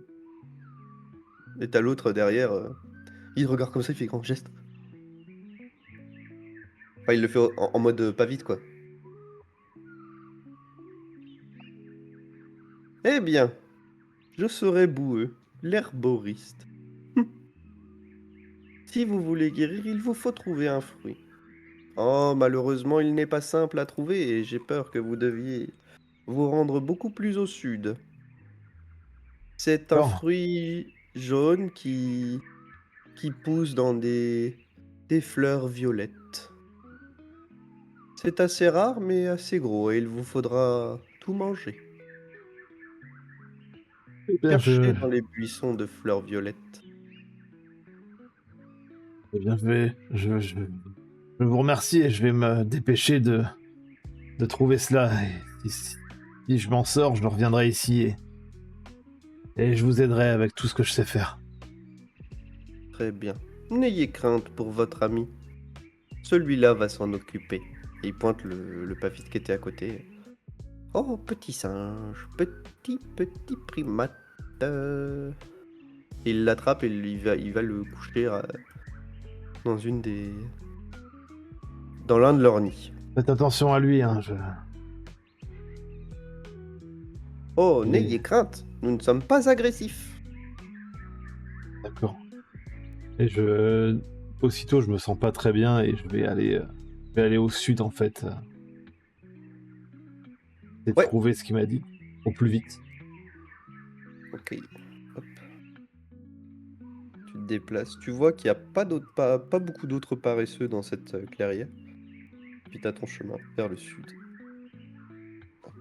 Et t'as l'autre derrière, il regarde comme ça, il fait grand geste. Enfin, il le fait en mode pas vite, quoi. Eh bien, je serai Boueux, l'herboriste. Si vous voulez guérir, il vous faut trouver un fruit. Oh, malheureusement, il n'est pas simple à trouver et j'ai peur que vous deviez vous rendre beaucoup plus au sud. C'est un D'accord. fruit jaune qui pousse dans des fleurs violettes. C'est assez rare, mais assez gros et il vous faudra tout manger. Eh bien, Cherchez dans les buissons de fleurs violettes. eh bien, je vous remercie et je vais me dépêcher de trouver cela. Et si je m'en sors, je reviendrai ici et je vous aiderai avec tout ce que je sais faire. Très bien. N'ayez crainte pour votre ami. Celui-là va s'en occuper. Et il pointe le pavite qui était à côté. Oh, petit singe, petit primate. Il l'attrape et il va le coucher dans une des... dans l'un de leurs nids. Faites attention à lui, hein. Oh, Et- n'ayez crainte, nous ne sommes pas agressifs. D'accord. Et aussitôt, je me sens pas très bien et je vais aller au sud en fait, et Ouais, trouver ce qu'il m'a dit au plus vite. ok. Hop, tu te déplaces. Tu vois qu'il n'y a pas beaucoup d'autres paresseux dans cette clairière. Puis t'as ton chemin vers le sud. Hop.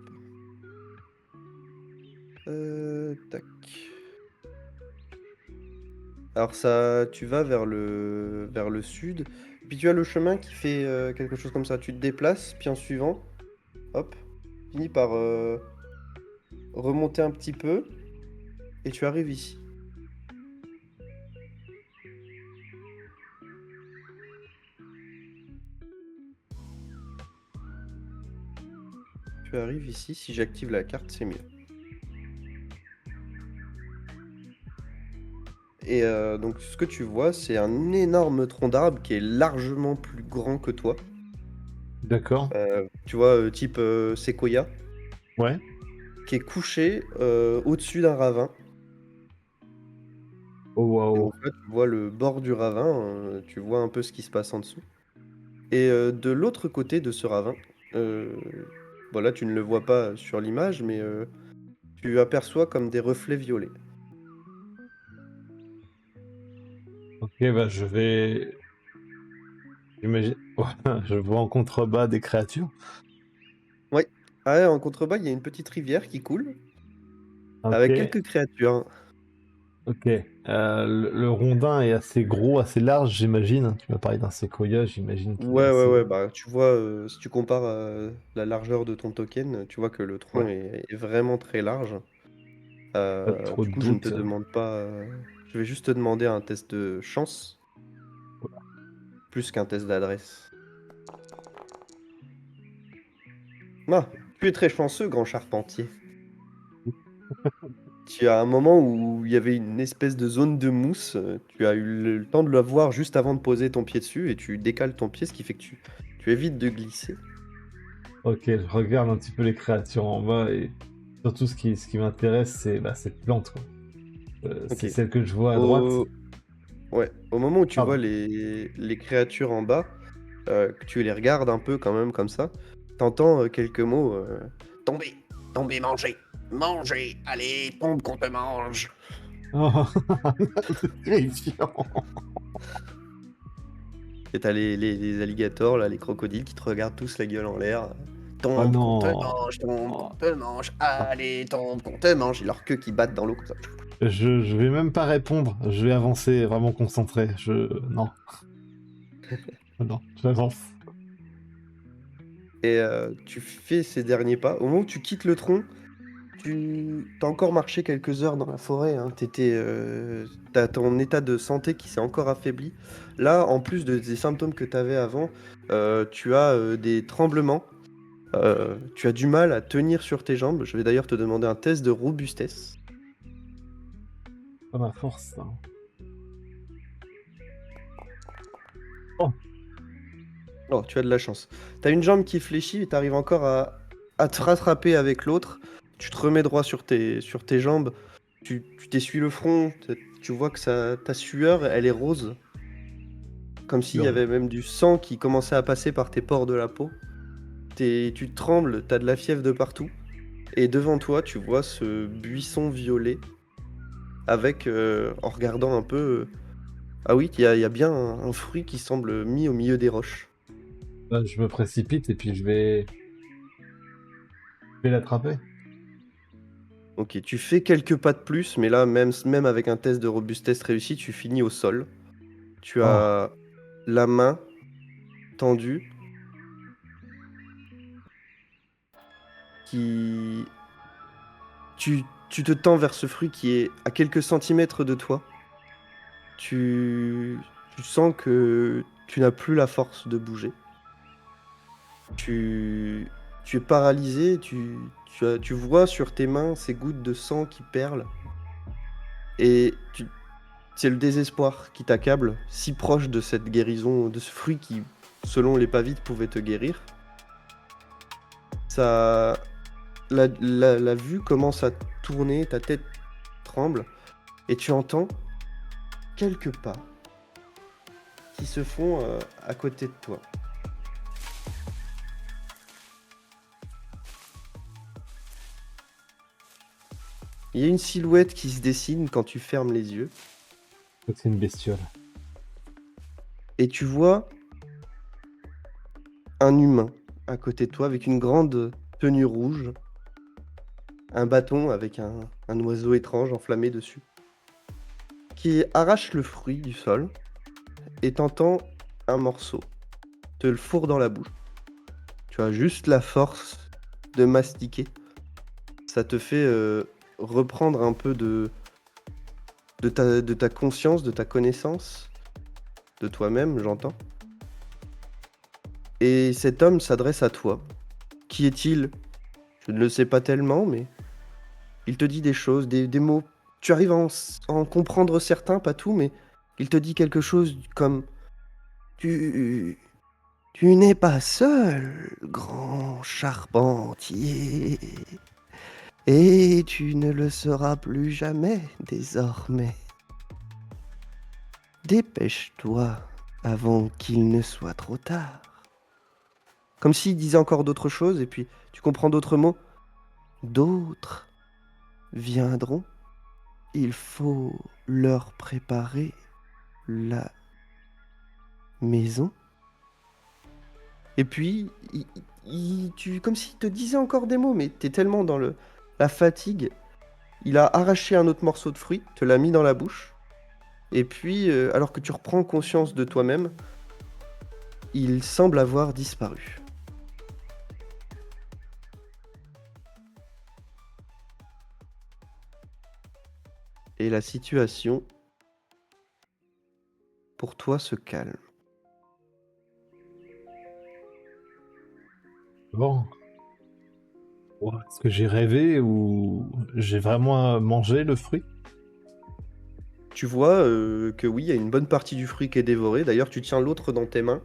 Tac. Alors ça, tu vas vers le sud, puis tu as le chemin qui fait quelque chose comme ça. Tu te déplaces, puis en suivant, hop, finis par remonter un petit peu, et tu arrives ici. Tu arrives ici, si j'active la carte, c'est mieux. Et donc ce que tu vois, c'est un énorme tronc d'arbre qui est largement plus grand que toi. D'accord. Tu vois, type séquoia, Ouais. qui est couché au-dessus d'un ravin. Oh Et waouh. donc là, tu vois le bord du ravin, tu vois un peu ce qui se passe en dessous. Et de l'autre côté de ce ravin, heu, voilà, tu ne le vois pas sur l'image, mais tu aperçois comme des reflets violets. Ok, bah J'imagine. Ouais, je vois en contrebas des créatures. Ouais. Ah ouais, en contrebas, il y a une petite rivière qui coule avec OK, quelques créatures. OK. Le rondin est assez gros, assez large, j'imagine? Tu m'as parlé d'un séquoia, j'imagine qu'il est Ouais, ouais, assez ouais, grand. bah, tu vois, si tu compares, la largeur de ton token, tu vois que le tronc Ouais, est vraiment très large. pas trop Du de coup, je ne te doute. demande pas, je vais juste te demander un test de chance, plus qu'un test d'adresse. Ah! Tu es très chanceux, grand charpentier. Tu as un moment où il y avait une espèce de zone de mousse, tu as eu le temps de la voir juste avant de poser ton pied dessus et tu décales ton pied, ce qui fait que tu évites de glisser. OK, je regarde un petit peu les créatures en bas et surtout ce qui m'intéresse, c'est, bah, cette plante, quoi. C'est OK. celle que je vois à droite. Au Ouais, au moment où tu vois Pardon. les créatures en bas, que tu les regardes un peu quand même comme ça, t'entends quelques mots, «Tombez, tombez, mangez, mangez, allez, tombe qu'on te mange». Oh, c'est terrifiant. Et tu les alligators là, les crocodiles qui te regardent tous la gueule en l'air, Oh non! tombe qu'on Oh, te mange, ah, allez, tombe qu'on te mange». Et leurs queues qui battent dans l'eau comme ça. je vais même pas répondre, je vais avancer vraiment concentré. Non, non, j'avance. Et tu fais ces derniers pas. Au moment où tu quittes le tronc, tu as encore marché quelques heures dans la forêt, hein. Tu étais, ton état de santé qui s'est encore affaibli. Là, en plus des symptômes que tu avais avant, tu as, des tremblements, tu as du mal à tenir sur tes jambes. Je vais d'ailleurs te demander un test de robustesse. Pas ma force, ça. Oh! Oh, tu as de la chance. Tu as une jambe qui fléchit et tu arrives encore à te rattraper avec l'autre. Tu te remets droit sur tes jambes. Tu t'essuies le front. Tu vois que ta sueur, elle est rose. Comme s'il y Hurle. avait même du sang qui commençait à passer par tes pores de la peau. Tu trembles, tu as de la fièvre de partout. Et devant toi, tu vois ce buisson violet avec, en regardant un peu, ah oui, il y a bien un fruit qui semble mis au milieu des roches. Là, je me précipite et puis je vais l'attraper. OK, tu fais quelques pas de plus, mais là, même avec un test de robustesse réussi, tu finis au sol. Tu Oh! as la main tendue qui tu te tends vers ce fruit qui est à quelques centimètres de toi. Tu sens que tu n'as plus la force de bouger. Tu tu es paralysé, tu vois sur tes mains ces gouttes de sang qui perlent et c'est le désespoir qui t'accable, si proche de cette guérison, de ce fruit qui, selon les Pavites, pouvait te guérir. Ça la vue commence à tourner, ta tête tremble et tu entends quelques pas qui se font, à côté de toi. Il y a une silhouette qui se dessine quand tu fermes les yeux Je crois que c'est une bestiole. et tu vois un humain à côté de toi avec une grande tenue rouge, un bâton avec un oiseau étrange enflammé dessus, qui arrache le fruit du sol et t'entends un morceau, te le fourre dans la bouche. Tu as juste la force de mastiquer. Ça te fait, reprendre un peu de ta conscience, de ta connaissance, de toi-même, j'entends. Et cet homme s'adresse à toi. Qui est-il? Je ne le sais pas tellement, mais il te dit des choses, des mots. Tu arrives à en comprendre certains, pas tout, mais il te dit quelque chose comme: «Tu tu n'es pas seul, grand charpentier, et tu ne le seras plus jamais désormais. Dépêche-toi avant qu'il ne soit trop tard». Comme s'il disait encore d'autres choses et puis tu comprends d'autres mots. «D'autres viendront, il faut leur préparer la maison». Et puis, comme s'il te disait encore des mots, mais t'es tellement dans la fatigue. Il a arraché un autre morceau de fruit, te l'a mis dans la bouche. Et puis, alors que tu reprends conscience de toi-même, il semble avoir disparu. Et la situation, pour toi, se calme. Bon, est-ce que j'ai rêvé ou j'ai vraiment mangé le fruit? Tu vois que oui, il y a une bonne partie du fruit qui est dévorée. D'ailleurs, tu tiens l'autre dans tes mains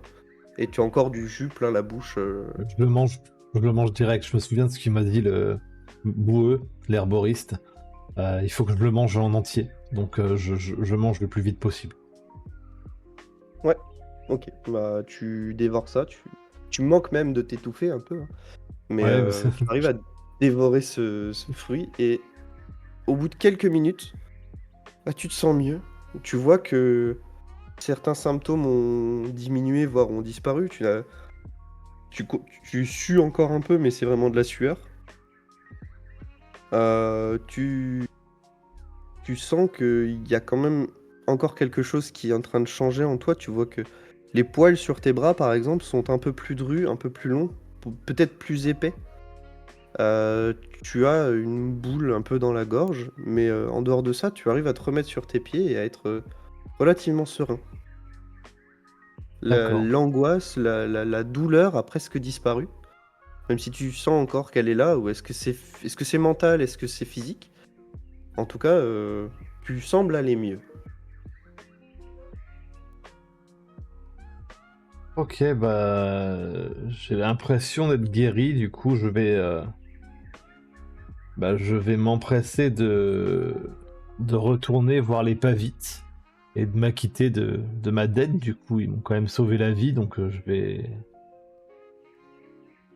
et tu as encore du jus plein la bouche. Je le mange, je le mange direct. Je me souviens de ce qu'il m'a dit le boueux, l'herboriste. Il faut que je le mange en entier. Donc je mange le plus vite possible. Ouais, ok. Bah, tu dévores ça. Tu manques même de t'étouffer un peu, hein. Mais Ouais, tu arrives à dévorer ce fruit et au bout de quelques minutes, bah, tu te sens mieux. Tu vois que certains symptômes ont diminué, voire ont disparu. Tu sues encore un peu, mais c'est vraiment de la sueur. Tu sens qu'il y a quand même encore quelque chose qui est en train de changer en toi. Tu vois que les poils sur tes bras, par exemple, sont un peu plus drus, un peu plus longs, peut-être plus épais. Tu as une boule un peu dans la gorge, mais en dehors de ça, tu arrives à te remettre sur tes pieds et à être relativement serein. D'accord. L'angoisse, la douleur a presque disparu, même si tu sens encore qu'elle est là, ou est-ce que c'est mental, est-ce que c'est physique? En tout cas, tu sembles aller mieux. Ok, bah j'ai l'impression d'être guéri. Du coup, je vais m'empresser de retourner voir les Pavites et de m'acquitter de ma dette. Du coup, ils m'ont quand même sauvé la vie, donc je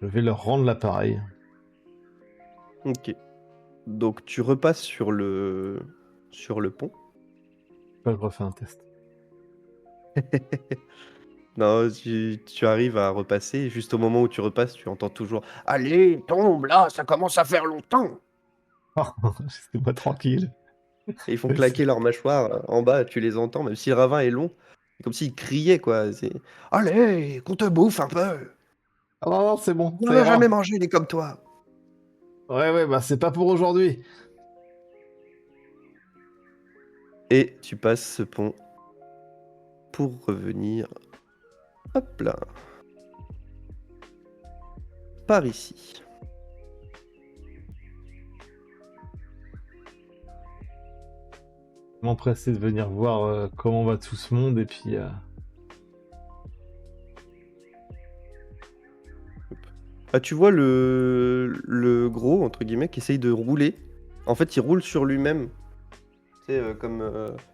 vais leur rendre l'appareil. OK. Donc tu repasses sur le pont. Là, je refais un test. Non, tu arrives à repasser et juste au moment où tu repasses, tu entends toujours: «Allez, tombe là, ça commence à faire longtemps!» Laissez-moi tranquille. Et ils font claquer leurs mâchoires, en bas, tu les entends, même si le ravin est long. C'est comme s'ils criaient, quoi, c'est: «Allez, qu'on te bouffe un peu! Ah non, non, c'est bon, On ça n'en a ira. jamais mangé des comme toi!» Ouais, ouais, bah c'est pas pour aujourd'hui. Et tu passes ce pont pour revenir, hop là, par ici. M'empresser de venir voir comment va tout ce monde et puis Ah, tu vois le «gros» entre guillemets qui essaye de rouler. En fait, il roule sur lui-même, tu sais, comme,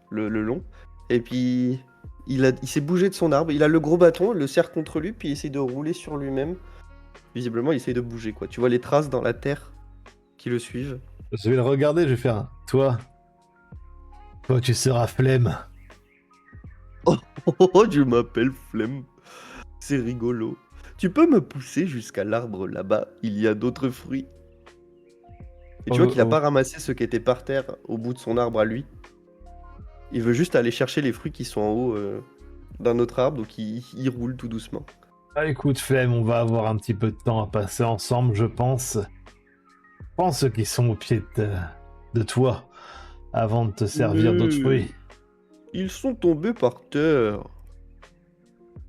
le long et puis il s'est bougé de son arbre. Il a le gros bâton, il le serre contre lui, puis il essaye de rouler sur lui-même. Visiblement, il essaye de bouger, quoi. Tu vois les traces dans la terre qui le suivent. je vais le regarder, je vais faire un toi tu seras flemme. Oh, oh, oh, tu m'appelles Flemme, c'est rigolo. Tu peux me pousser jusqu'à l'arbre là-bas? Il y a d'autres fruits. Et tu vois Oh, qu'il a oh. pas ramassé ceux qui étaient par terre au bout de son arbre à lui. Il veut juste aller chercher les fruits qui sont en haut, d'un autre arbre, donc il roule tout doucement. Ah, écoute, flemme, on va avoir un petit peu de temps à passer ensemble, je pense. Prends ceux qui sont au pied de toi avant de te servir d'autres Mais fruits. ils sont tombés par terre.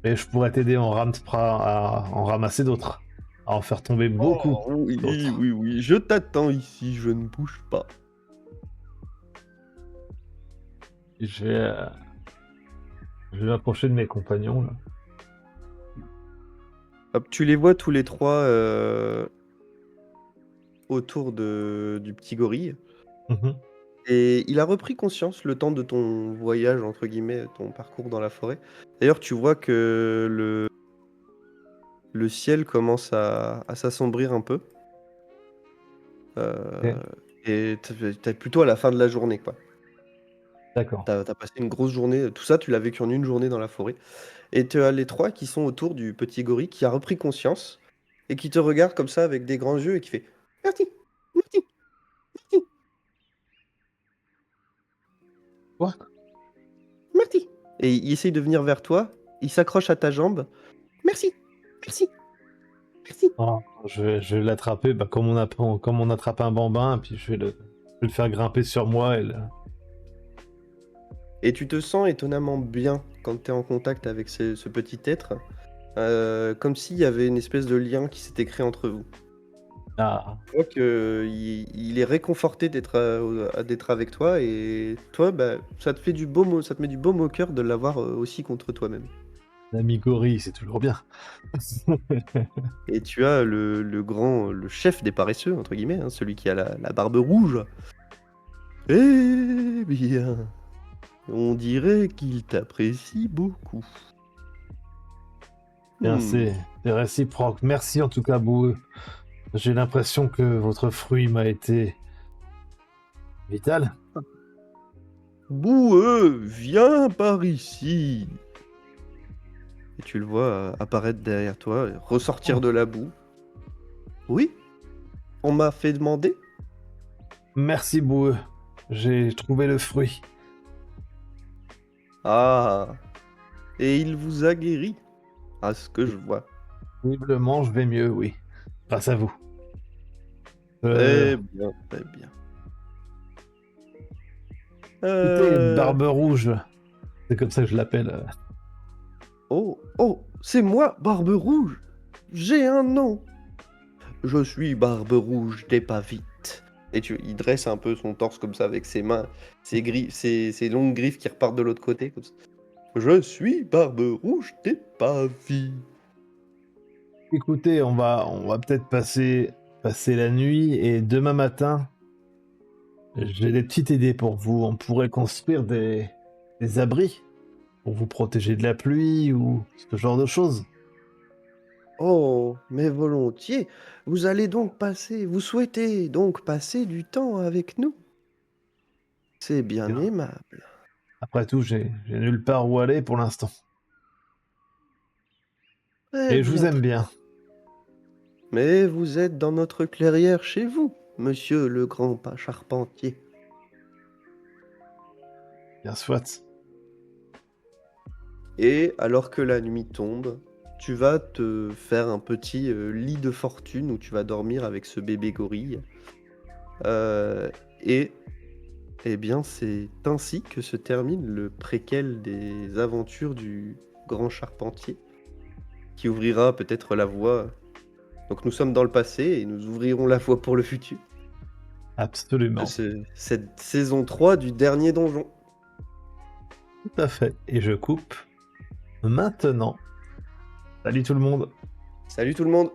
Et je pourrais t'aider à en ramasser d'autres. À en faire tomber beaucoup Oh oui, d'autres. oui, oui, je t'attends ici, je ne bouge pas. Je vais, euh, je vais m'approcher de mes compagnons là. Hop, tu les vois tous les 3 autour du petit gorille Mhm. et il a repris conscience le temps de ton voyage entre guillemets, ton parcours dans la forêt. D'ailleurs, tu vois que le ciel commence à s'assombrir un peu, Ok. heu et tu es plutôt à la fin de la journée, quoi. D'accord. T'as passé une grosse journée, tout ça, tu l'as vécu en une journée dans la forêt et tu as les 3 qui sont autour du petit gorille qui a repris conscience et qui te regarde comme ça avec des grands yeux et qui fait: «Merci, merci, merci, Quoi? merci» et il essaye de venir vers toi, il s'accroche à ta jambe: «Merci, merci, merci» Oh, je vais l'attraper, bah, comme on attrape un bambin, et puis je vais le faire grimper sur moi et tu te sens étonnamment bien quand tu es en contact avec ce petit être, comme s'il y avait une espèce de lien qui s'était créé entre vous. ah, Tu vois qu'il est réconforté d'être avec toi et toi, bah, ça te met du baume au cœur de l'avoir, aussi contre toi-même. l'ami gorille, c'est toujours bien. Et tu as le chef des paresseux entre guillemets, hein, celui qui a la barbe rouge. Eh bien, on dirait qu'il t'apprécie beaucoup. Bien, Mmh. c'est réciproque. Merci en tout cas, Boueux. J'ai l'impression que votre fruit m'a été vital. Boueux, viens par ici. Et tu le vois, apparaître derrière toi, ressortir Oh, de la boue. Oui, on m'a fait demander. merci, Boueux. J'ai trouvé le fruit. Ah, et il vous a guéri, à ce que je vois. Visiblement, je vais mieux, oui. Grâce à vous. Euh, Très bien, très bien. Écoutez, Heu, Barbe Rouge, c'est comme ça que je l'appelle. oh, oh, c'est moi, Barbe Rouge. J'ai un nom. Je suis Barbe Rouge des Pavites. Et il dresse un peu son torse comme ça avec ses mains, ses longues griffes qui repartent de l'autre côté comme ça. Je suis Barbe Rouge des Pavis. Écoutez, on va peut-être passer la nuit, et demain matin, j'ai des petites idées pour vous. On pourrait construire des abris pour vous protéger de la pluie ou ce genre de choses. Oh, mais volontiers. Vous souhaitez donc passer du temps avec nous? C'est bien Bien. aimable. Après tout, j'ai nulle part où aller pour l'instant. Très Et je vous bien, aime très bien. mais vous êtes dans notre clairière chez vous, monsieur le grand charpentier. Bien soit. Et alors que la nuit tombe, tu vas te faire un petit, lit de fortune où tu vas dormir avec ce bébé gorille. Heu et eh bien, c'est ainsi que se termine le préquel des aventures du grand charpentier, qui ouvrira peut-être la voie. Donc nous sommes dans le passé et nous ouvrirons la voie pour le futur. Absolument. Cette saison 3 du dernier donjon. Tout à fait. Et je coupe maintenant. Salut tout le monde. Salut tout le monde!